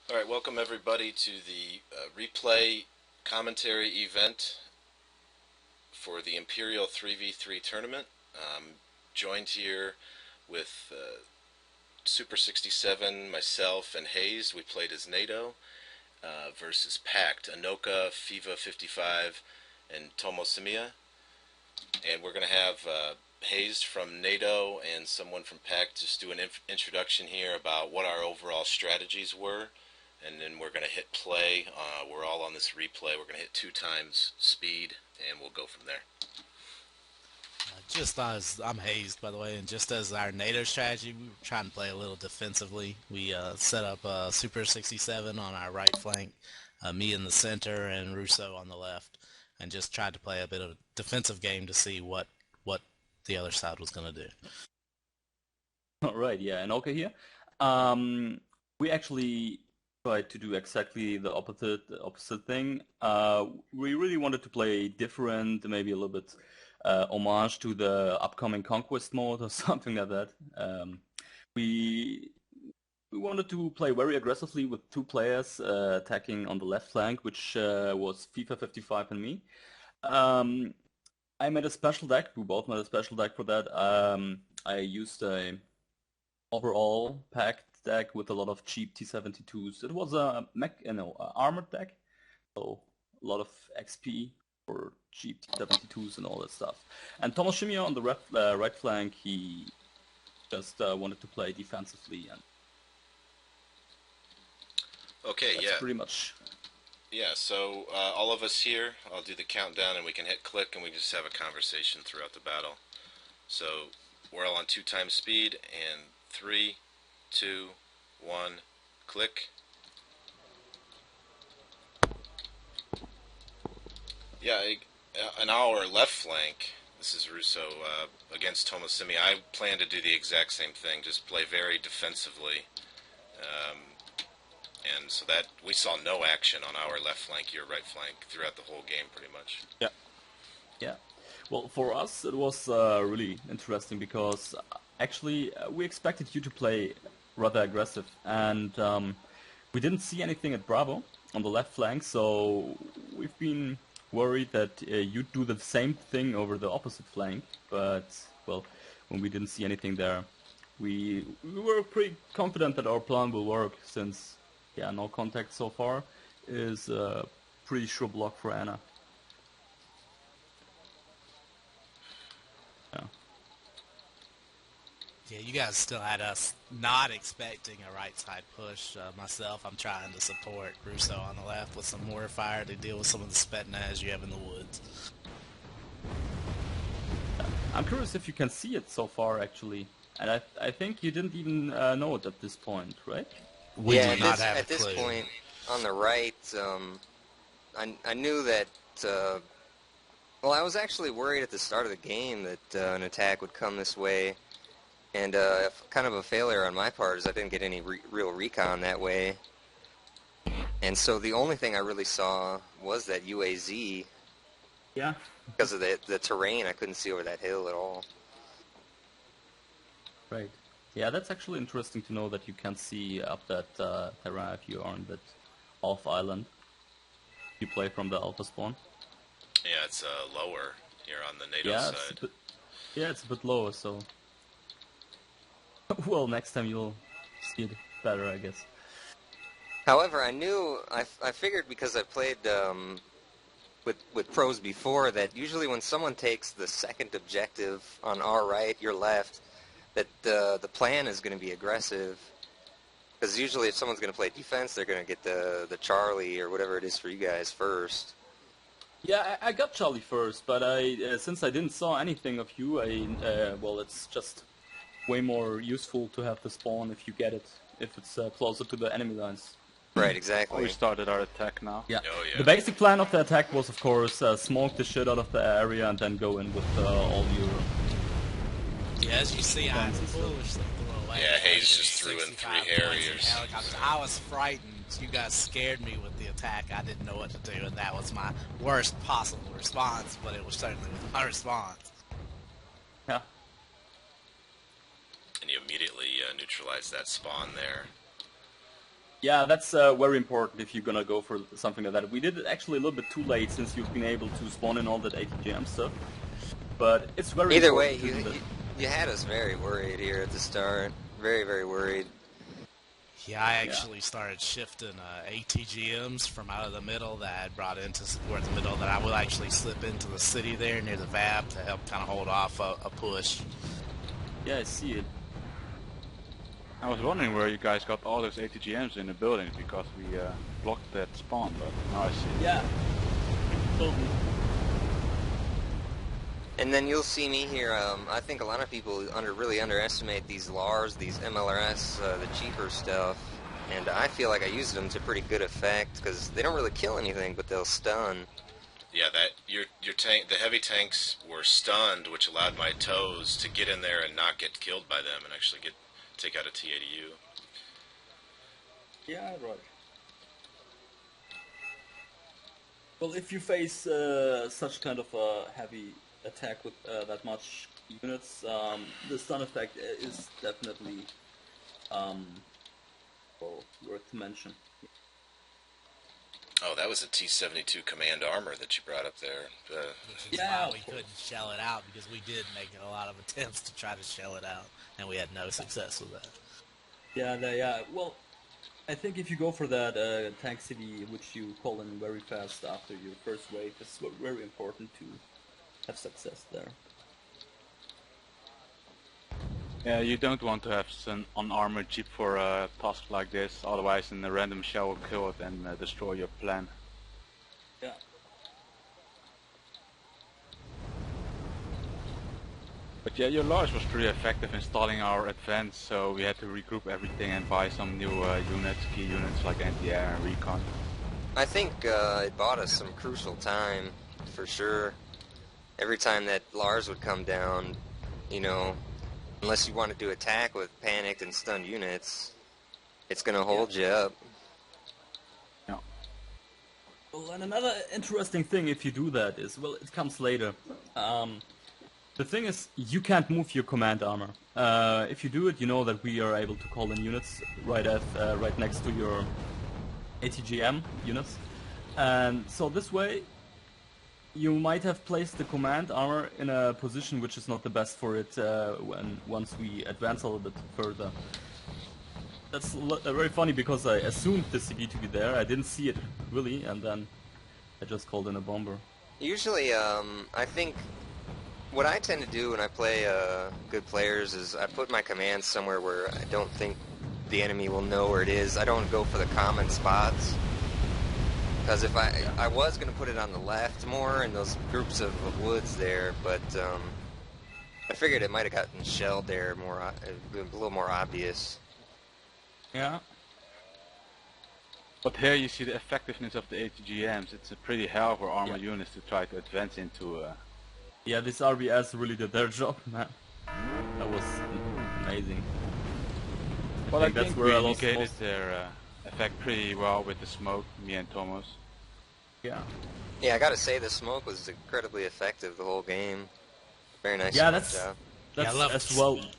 All right, welcome everybody to the replay commentary event for the Imperial 3v3 tournament. Joined here with Super 67, myself, and Hayes. We played as NATO versus Pact, Anoka, Fiva 55, and Tomosimiya. And we're going to have Hayes from NATO and someone from Pact just do an introduction here about what our overall strategies were. And then we're going to hit play. We're all on this replay. We're going to hit 2 times speed, and we'll go from there. Just as I'm hazed, by the way, and just as our NATO strategy, we were trying to play a little defensively. We set up Super 67 on our right flank, me in the center, and Russo on the left, and just tried to play a bit of a defensive game to see what the other side was going to do. All right, yeah, and okay here. We actually tried to do exactly the opposite thing. We really wanted to play different, maybe a little bit homage to the upcoming Conquest mode or something like that. We wanted to play very aggressively with 2 players attacking on the left flank, which was FIFA 55 and me. I made a special deck. We both made a special deck for that. I used a overall packed deck with a lot of cheap T-72s. It was a armored deck, so a lot of XP for cheap T-72s and all that stuff. And Tomosimiya on the right flank, he just wanted to play defensively, and Okay, that's pretty much. Yeah, so all of us here, I'll do the countdown and we can hit click and we just have a conversation throughout the battle. So we're all on 2 times speed, and 3, 2, 1, click. Yeah, on our left flank, this is Russo, against Tomosimiya, I plan to do the exact same thing, just play very defensively. And so that we saw no action on our left flank, your right flank, throughout the whole game pretty much. Yeah. Well, for us it was really interesting because actually we expected you to play rather aggressive, and we didn't see anything at Bravo on the left flank, so we've been worried that you'd do the same thing over the opposite flank, but, well, when we didn't see anything there, we were pretty confident that our plan will work, since, yeah, no contact so far is a pretty sure block for Anna. Yeah, you guys still had us not expecting a right side push. Myself, I'm trying to support Russo on the left with some mortar fire to deal with some of the Spetsnaz you have in the woods. I'm curious if you can see it so far, actually. And I think you didn't even know it at this point, right? We yeah, do not have at a this clue. point, on the right, I knew that, well, I was actually worried at the start of the game that an attack would come this way, and kind of a failure on my part is I didn't get any real recon that way. And so the only thing I really saw was that UAZ. Yeah. Because of the terrain, I couldn't see over that hill at all. Right. Yeah, that's actually interesting to know that you can see up that terrain if you are on that off island. You play from the alpha spawn. Yeah, it's lower here on the NATO side. It's a bit lower, so... well, next time you'll see it better, I guess. However, I figured, because I played with pros before, that usually when someone takes the second objective on our right, your left, that the plan is going to be aggressive. Because usually if someone's going to play defense, they're going to get the Charlie or whatever it is for you guys first. Yeah, I got Charlie first, but since I didn't saw anything of you, well, it's just way more useful to have the spawn if you get it, if it's closer to the enemy lines. Right, exactly. We started our attack now. Yeah. Oh, yeah. The basic plan of the attack was, of course, smoke the shit out of the area and then go in with all your... Yeah, as you see, I foolishly threw away. Yeah, Hayes just threw in 3 Harriers. I was frightened. You guys scared me with the attack. I didn't know what to do, and that was my worst possible response, but it was certainly my response. Yeah. And you immediately neutralized that spawn there. Yeah, that's very important if you're gonna go for something like that. We did it actually a little bit too late since you've been able to spawn in all that ATGM stuff. But it's very Either way, important to do that. you had us very worried here at the start. Very, very worried. Yeah, I actually started shifting ATGMs from out of the middle that I had brought in to support the middle that I will actually slip into the city there near the VAP to help kind of hold off a push. Yeah, I see it. I was wondering where you guys got all those ATGMs in the building because we blocked that spawn, but now I see. Yeah. Totally. And then you'll see me here. I think a lot of people really underestimate these LARs, these MLRS, the cheaper stuff. And I feel like I used them to pretty good effect because they don't really kill anything, but they'll stun. Yeah, that your tank, the heavy tanks were stunned, which allowed my toes to get in there and not get killed by them, and actually take out a T-80U. Yeah, right. Well, if you face such kind of a heavy attack with that much units, the stun effect is definitely well, worth to mention. Oh, that was a T-72 Command Armor that you brought up there. Which is why we couldn't shell it out, because we did make a lot of attempts to try to shell it out, and we had no success with that. Yeah. Well, I think if you go for that tank city, which you call in very fast after your first wave, it's very important to have success there. Yeah, you don't want to have an unarmored jeep for a task like this, otherwise a random shell will kill it and destroy your plan. Yeah. But yeah, your Lars was pretty effective installing our advance, so we had to regroup everything and buy some new units, key units like anti-air and recon. I think it bought us some crucial time, for sure. Every time that Lars would come down, you know, unless you wanted to attack with panicked and stunned units, it's going to hold you up. Yeah. Well, and another interesting thing if you do that is, well, it comes later. The thing is, you can't move your command armor. If you do it, you know that we are able to call in units right next to your ATGM units. And so this way, you might have placed the command armor in a position which is not the best for it once we advance a little bit further. That's very funny because I assumed the CB to be there, I didn't see it really, and then I just called in a bomber. Usually, I think what I tend to do when I play good players is I put my commands somewhere where I don't think the enemy will know where it is. I don't go for the common spots. Because if I was going to put it on the left more in those groups of woods there, but I figured it might have gotten shelled there more, a little more obvious. Yeah. But here you see the effectiveness of the ATGMs. It's a pretty hell for armored units to try to advance into. Yeah, this RBS really did their job, man. That was amazing. Well, I think that's where we I lost negated most. their effect pretty well with the smoke, me and Thomas. Yeah. Yeah, I gotta say the smoke was incredibly effective the whole game. Very nice Yeah, smoke that's job. I love as the well. smoke.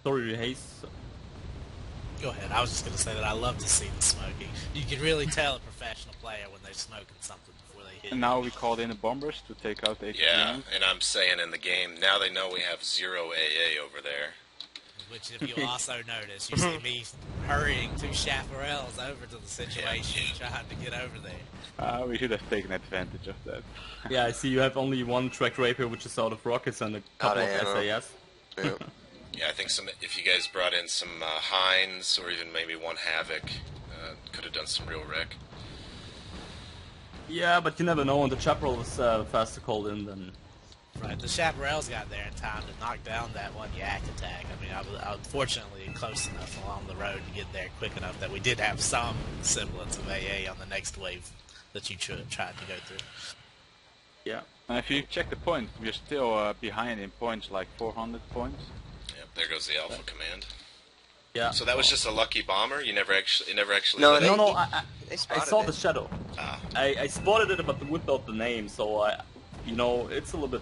Sorry, Hayes. Go ahead. I was just going to say that I love to see the smoking. You can really tell a professional player when they're smoking something before they hit. And now we called in the bombers to take out the ATGMs. Yeah, and I'm saying in the game, now they know we have 0 AA over there. Which, if you also notice, you see me hurrying 2 chaparrals over to the situation, trying to get over there. We should have taken advantage of that. Yeah, I see you have only one track rapier which is out of rockets and a couple of Out of ammo. SAS. Yeah. Yeah, I think if you guys brought in some Heinz or even maybe one Havoc, could have done some real wreck. Yeah, but you never know, and the chaparral was faster called in than... Right, the chaparrals got there in time to knock down that one yak attack. I mean, I was fortunately close enough along the road to get there quick enough that we did have some semblance of AA on the next wave that you tried to go through. Yeah. And if you check the points, we're still behind in points, like 400 points. Yep, there goes the Alpha Command. Yeah. So that was just a lucky bomber? You never actually No, lit it? No, They I spotted saw it. the shadow. Ah. I spotted it, but without the name, so you know, it's a little bit...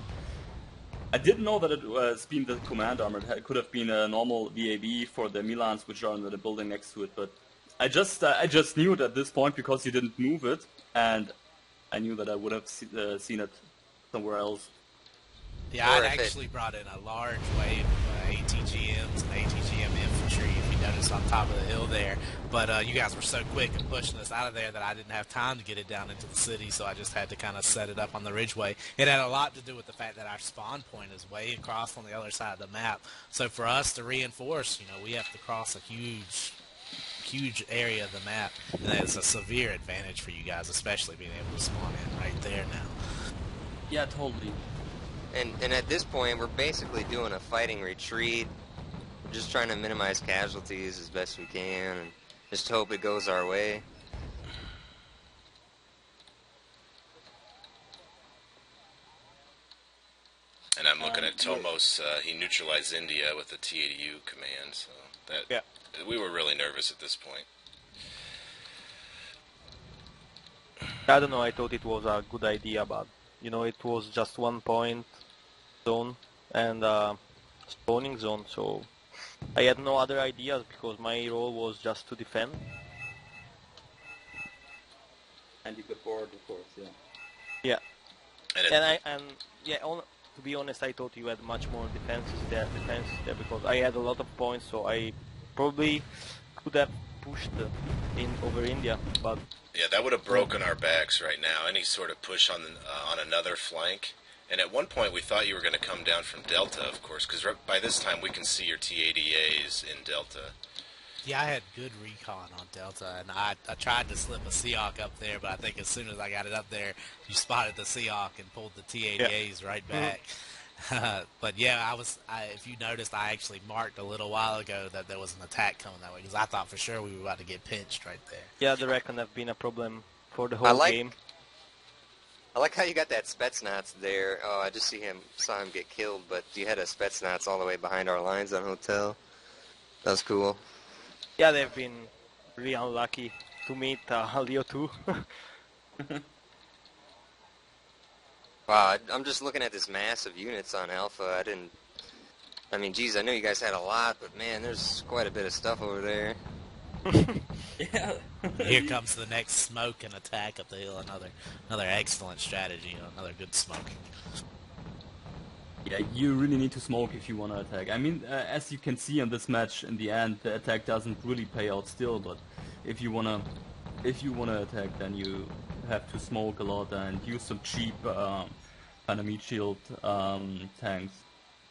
I didn't know that it was being the command armor. It could have been a normal VAB for the Milans, which are under the building next to it, but I just knew it at this point because you didn't move it, and I knew that I would have seen it somewhere else. Yeah, Or I'd if it- actually brought in a large wave of ATGMs and ATGM infantry, if you noticed, on top of the hill there. But you guys were so quick in pushing us out of there that I didn't have time to get it down into the city, so I just had to kind of set it up on the ridgeway. It had a lot to do with the fact that our spawn point is way across on the other side of the map. So for us to reinforce, we have to cross a huge area of the map, and that's a severe advantage for you guys, especially being able to spawn in right there now. Yeah, totally. And at this point, we're basically doing a fighting retreat. We're just trying to minimize casualties as best we can, and just hope it goes our way. And I'm looking at Tomos. He neutralized India with the T80U command, so that we were really nervous at this point. I don't know, I thought it was a good idea, but it was just 1 point zone and spawning zone, so I had no other ideas because my role was just to defend. And you got bored, of course, yeah. Yeah. And To be honest, I thought you had much more defenses there because I had a lot of points, so I probably could have pushed in over India, but yeah, that would have broken our backs right now. Any sort of push on another flank. And at one point we thought you were going to come down from Delta, of course, because by this time we can see your T-80As in Delta. Yeah, I had good recon on Delta, and I tried to slip a Seahawk up there, but I think as soon as I got it up there, you spotted the Seahawk and pulled the T-80As right back. But yeah, if you noticed, I actually marked a little while ago that there was an attack coming that way, because I thought for sure we were about to get pinched right there. yeah, the recon have been a problem for the whole game. I like how you got that Spetsnaz there. Oh, I just saw him get killed, but you had a Spetsnaz all the way behind our lines on Hotel. That was cool. Yeah, they've been really unlucky to meet Leo too. Wow, I'm just looking at this mass of units on Alpha. I mean, geez, I know you guys had a lot, but man, there's quite a bit of stuff over there. Yeah. Here comes the next smoke and attack up the hill. Another excellent strategy. Another good smoke. Yeah, you really need to smoke if you want to attack. I mean, as you can see in this match, in the end, the attack doesn't really pay out still. But if you wanna attack, then you have to smoke a lot and use some cheap kind of meat shield tanks.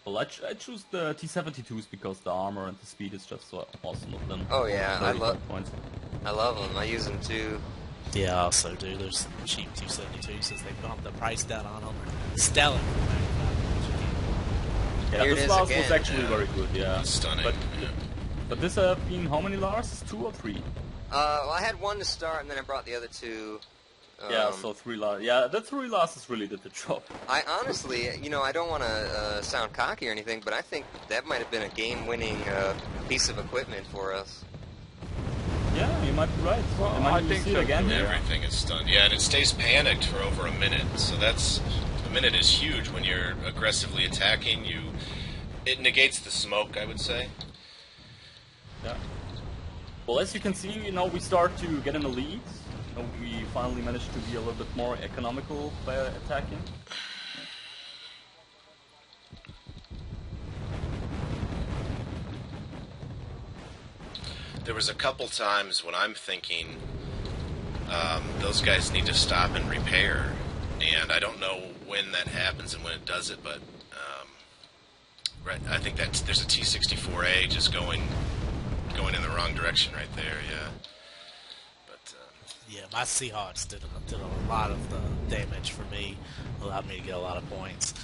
Well, I choose the T-72s because the armor and the speed is just so awesome of them. Oh yeah, I love them. I use them too. Yeah, I also do. There's cheap 272s as they bumped the price down on them. Stellar. Yeah, Here it this is last again. was actually very good, yeah. Stunning. But this been how many Lars? 2 or 3? Well, I had one to start, and then I brought the other two. Yeah, so 3 Lars. Yeah, the 3 Lars really did the job. I honestly, I don't want to sound cocky or anything, but I think that might have been a game-winning piece of equipment for us. Yeah, you might be right. Well, I I think see it so again too. here. Everything is stunned. Yeah, and it stays panicked for over a minute. So a minute is huge when you're aggressively attacking. It negates the smoke, I would say. Yeah. Well, as you can see, we start to get in the lead. We finally managed to be a little bit more economical by attacking. There was a couple times when I'm thinking those guys need to stop and repair, and I don't know when that happens and when it does it, but right, I think there's a T-64A just going in the wrong direction right there. Yeah, but Yeah, my Seahawks did a lot of the damage for me, allowed me to get a lot of points.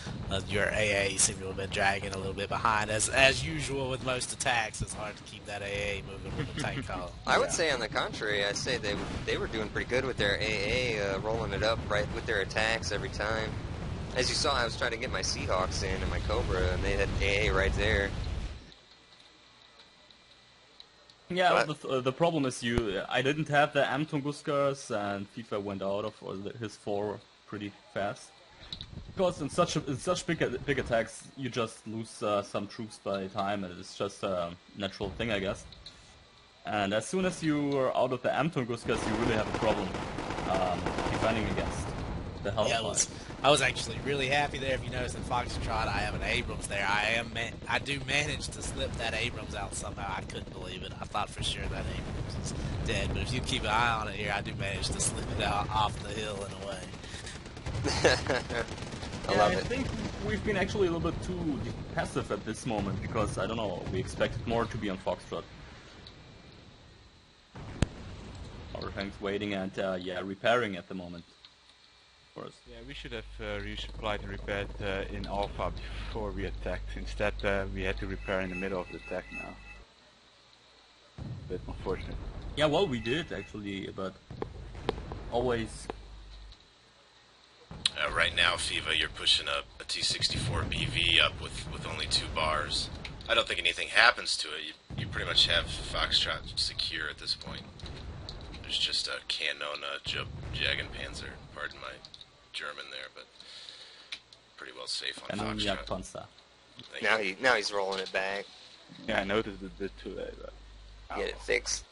Your AA seemed to have been dragging a little bit behind, as usual with most attacks. It's hard to keep that AA moving with the tank column. I would say, on the contrary, I'd say they were doing pretty good with their AA, rolling it up right with their attacks every time. As you saw, I was trying to get my Seahawks in and my Cobra, and they had AA right there. Yeah, the problem is I didn't have the M Tunguskars, and FIFA went out of his 4 pretty fast. Because in such big attacks, you just lose some troops by time, and it's just a natural thing, I guess. And as soon as you are out of the Amtunguskas, you really have a problem defending against the Hellfire. I was actually really happy there. If you notice in Foxtrot, I have an Abrams there. I do manage to slip that Abrams out somehow. I couldn't believe it. I thought for sure that Abrams was dead, but if you keep an eye on it here, I do manage to slip it out off the hill in a way. I think we've been actually a little bit too passive at this moment because, I don't know, we expected more to be on Foxtrot. Our tanks waiting and, repairing at the moment. Of course. Yeah, we should have resupplied and repaired in Alpha before we attacked. Instead, we had to repair in the middle of the attack now. Bit unfortunate. Yeah, well, we did actually, but always. Right now, Fiva, you're pushing a T-64 BV up with only 2 bars. I don't think anything happens to it. You pretty much have Foxtrot secure at this point. There's just a Kanona Jagenpanzer, pardon my German there, but pretty well safe on Foxtrot. Panzer. Now he's rolling it back. Yeah, I noticed it a bit too late, but... Get it fixed.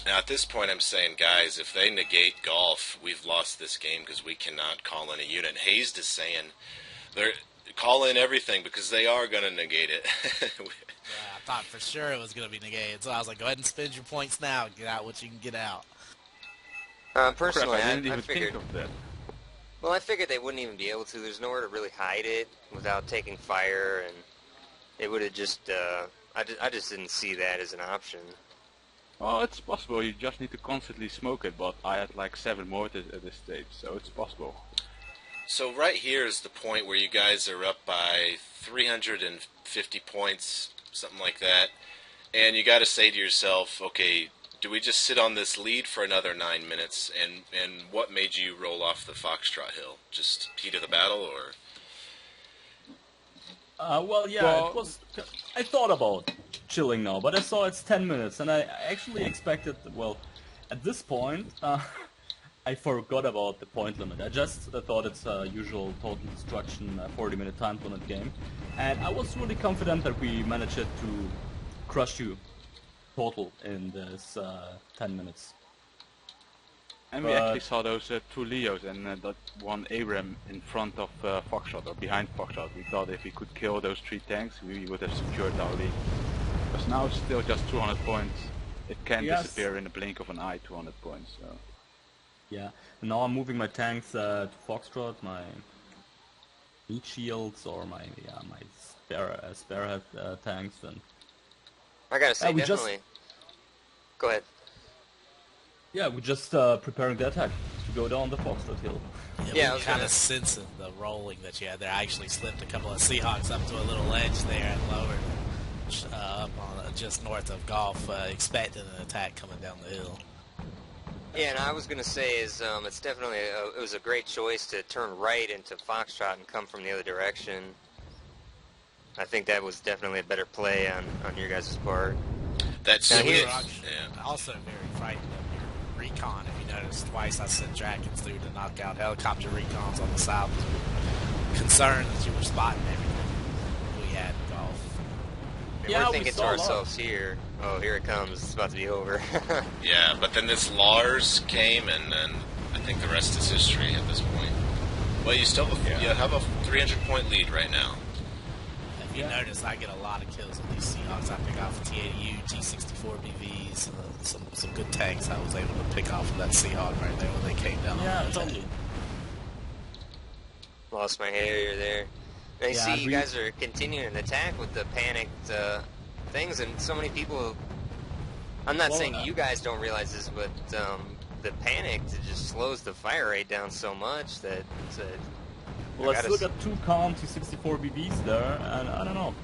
Now at this point I'm saying, guys, if they negate golf, we've lost this game because we cannot call in a unit. Hayes is saying, they're call in everything because they are going to negate it. Yeah, I thought for sure it was going to be negated, so I was like, go ahead and spend your points now and get out what you can get out. Personally, Crap, I didn't even I figured... think of that. Well, I figured they wouldn't even be able to. There's nowhere to really hide it without taking fire, and it would have just... I just didn't see that as an option. Well, it's possible. You just need to constantly smoke it, but I had like 7 mortars at this stage, so it's possible. So right here is the point where you guys are up by 350 points, something like that, and you got to say to yourself, okay, do we just sit on this lead for another 9 minutes, and what made you roll off the Foxtrot Hill? Just heat of the battle, or? It was. I thought about chilling now, but I saw it's 10 minutes, and I actually expected. Well, at this point, I forgot about the point limit. I just thought it's a usual total destruction 40-minute time limit game, and I was really confident that we managed to crush you total in this 10 minutes. And we actually saw those 2 Leos and that 1 Abram in front of Foxtrot, or behind Foxtrot. We thought if we could kill those 3 tanks, we would have secured our lead. Because now it's still just 200 points. It can disappear in the blink of an eye, 200 points. So. Yeah, and now I'm moving my tanks to Foxtrot, my meat shields, or my sparehead tanks, and I gotta say, definitely. Go ahead. Yeah, we're just preparing the attack to go down the Foxtrot Hill. Yeah, we kind of sensing the rolling that you had there. I actually slipped a couple of Seahawks up to a little ledge there and lowered up on just north of Golf, expecting an attack coming down the hill. Yeah, and I was gonna say is it's definitely it was a great choice to turn right into Foxtrot and come from the other direction. I think that was definitely a better play on your guys' part. That's also very frightened of your recon. If you notice, twice I sent Dragons through to knock out helicopter recons on the south because we were concerned that you were spotting everything we had in Golf. And we're thinking to ourselves here, oh, here it comes, it's about to be over. Yeah, but then this Lars came, and then I think the rest is history at this point. Well, you still you have a 300-point lead right now. If you notice, I get a lot of kills with these Seahawks. I pick off T-80U, T-64 BVs, some good tanks I was able to pick off of that Seahawk right there when they came down. Yeah, totally. Lost my Harrier there. And I see you guys are continuing an attack with the panicked things, and so many people... I'm not saying you guys don't realize this, but the panic just slows the fire rate down so much that... Well, let's look at 2 calm T-64 BBs there, and I don't know.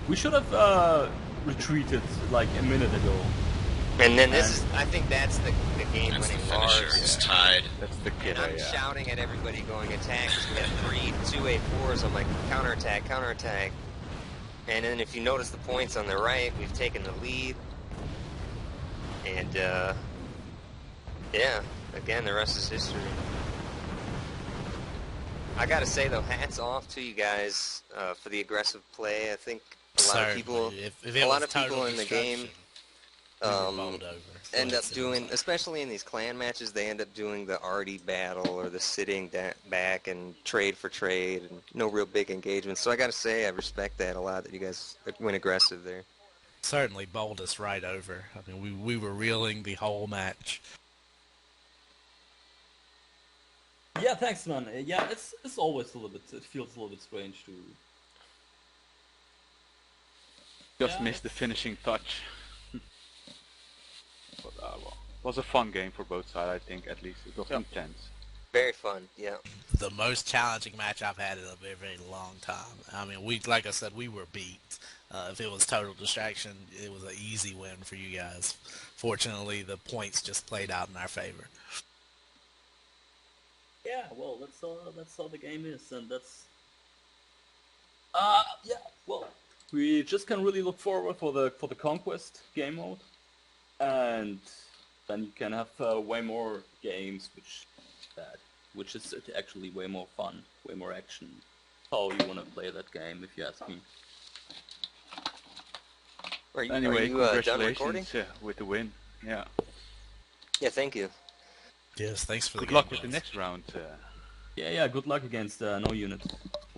We should have retreated like a minute ago. And then I think that's the game-winning Lars. It's tied. That's the killer, I'm shouting at everybody going attack. We have 3 2-8-4s. I'm like, counterattack, counterattack. And then if you notice the points on the right, we've taken the lead. And, yeah, again, the rest is history. I gotta say, though, hats off to you guys for the aggressive play. I think A lot of people, If it a lot was of total people in the game destruction, we were bowled over. end It up seems doing, like. especially in these clan matches, they end up doing the arty battle or the sitting back and trade for trade and no real big engagements. So I gotta say, I respect that a lot that you guys went aggressive there. Certainly bowled us right over. I mean, we were reeling the whole match. Yeah, thanks, man. Yeah, it's always a little bit. It feels a little bit strange to. Just missed the finishing touch. But well, it was a fun game for both sides. I think at least it was intense. Very fun, yeah. The most challenging match I've had in a very, very long time. I mean, like I said, we were beat. If it was total distraction, it was an easy win for you guys. Fortunately, the points just played out in our favor. Yeah, well, that's how the game is, and that's. Yeah, well, we just can really look forward for the conquest game mode, and then you can have way more games, which is actually way more fun, way more action. How you want to play that game, if you ask me. Anyway, done recording? congratulations with the win. Yeah. Yeah, thank you. Yes, thanks for the Good game, luck with the guys. next round. Yeah, good luck against no unit.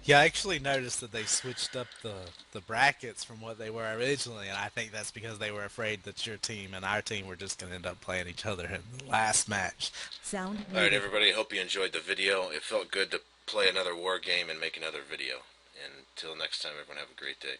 Yeah, I actually noticed that they switched up the brackets from what they were originally, and I think that's because they were afraid that your team and our team were just going to end up playing each other in the last match. All right, everybody, hope you enjoyed the video. It felt good to play another war game and make another video. And until next time, everyone have a great day.